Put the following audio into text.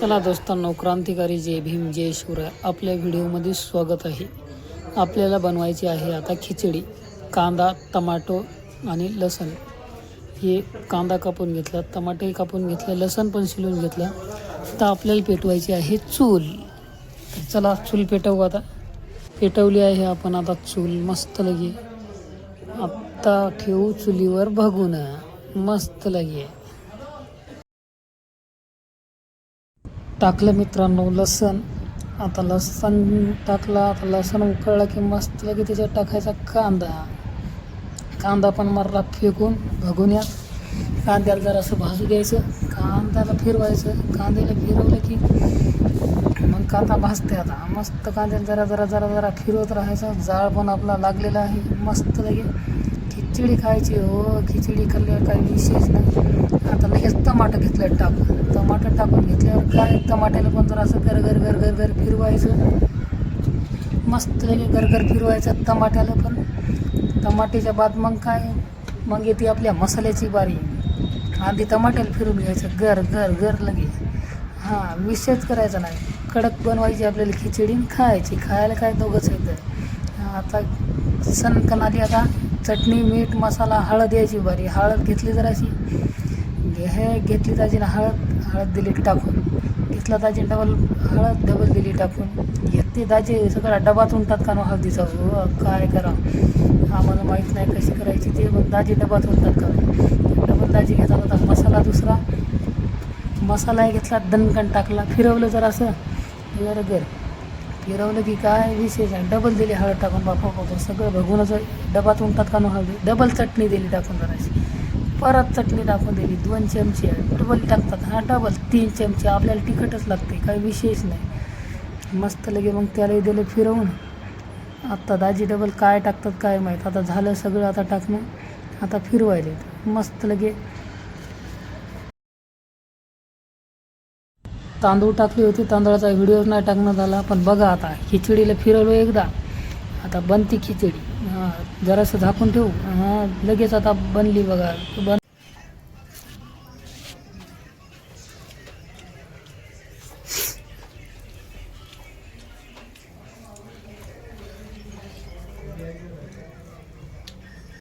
चला दोस्तांनो, क्रांतिकारी जय भीम जय शिवराय आपल्या व्हिडिओमध्ये स्वागत आहे. आपल्याला बनवायची आहे आता खिचडी. कांदा, टमाटो आणि लसण. हे कांदा कापून घेतला, टमाटे कापून घेतले, लसण पण शिलून घेतला. आता आपल्याला पेटवायची आहे चूल. चला चूल पेटवू. आता पेटवली आहे आपण. आता चूल मस्त लगे. आता ठेवू चुलीवर बघून मस्त लगे. टाकलं मित्रांनो लसण. आता लसण टाकला. आता लसण उकळला की मस्त लगे त्याच्यात टाकायचा कांदा. कांदा पण मारला फेकून भगुन्यात. कांद्याला जरासं भाजू द्यायचं, कांद्याला फिरवायचं. कांद्याला फिरवलं की मग कांदा भाजते. आता मस्त कांद्याला जरा जरा जरा जरा फिरवत राहायचं. जाळ पण आपला लागलेला आहे. मस्त लगे खिचडी खायची. हो, खिचडी खाल्ल्यावर काही विशेष नाही. आता लगेच टमाटर घेतलं टाकून. टमाटर टाकून घेतल्यावर काय टमाट्याला पण जरासं गरगर गरगर गर फिरवायचं. मस्त लगे गरगर फिरवायचं टमाट्याला पण. टमाट्याच्या बाद मग काय, मग येते आपल्या मसाल्याची बारी. आधी टमाट्याला फिरून घ्यायचं गर गर गर लगे. हां, विशेष करायचा नाही. कडक बनवायची आपल्याला खिचडी खायची. खायला काय दोघंच येतं. आता सणकण आधी. आता चटणी, मीठ, मसाला, हळद यायची बारी. हळद घेतली जराशी. हे घेतली ताजी ना हळद दिली टाकून. घेतला ताजी डबल हळद डबल दिली टाकून. घेते दाजी सगळा डबात उंटात का हळदीचा. हो, काय करा आम्हाला माहीत नाही कशी करायची ते. पण दाजी डबात उंटात का डबल दाजी घेतात. आता मसाला दुसरा मसालाही घेतला, दणकण टाकला, फिरवलं जरासं गर फिरवलं की काय विशेष आहे. डबल दिली हळद टाकून. बापा सगळं बघूनच डबात उंटात का हळदी. डबल चटणी दिली टाकून जराशी. परत चटणी टाकून दिली 2 चमचे. डबल टाकतात. हां, डबल 3 चमचे. आपल्याला तिखटच लागते, काही विशेष नाही. मस्त लगे मग त्याला दिलं फिरवून. आत्ता दाजी डबल काय टाकतात काय माहीत. आता झालं सगळं. आता टाकणं. आता फिरवायले मस्त लगे. तांदूळ टाकली होती. तांदळाचा व्हिडिओ नाही टाकणं झाला. पण बघा आता खिचडीला फिरवलो एकदा. आता बनती खिचडी. हां, जरासं झाकून ठेवू. हां, लगेच आता बनली बघा.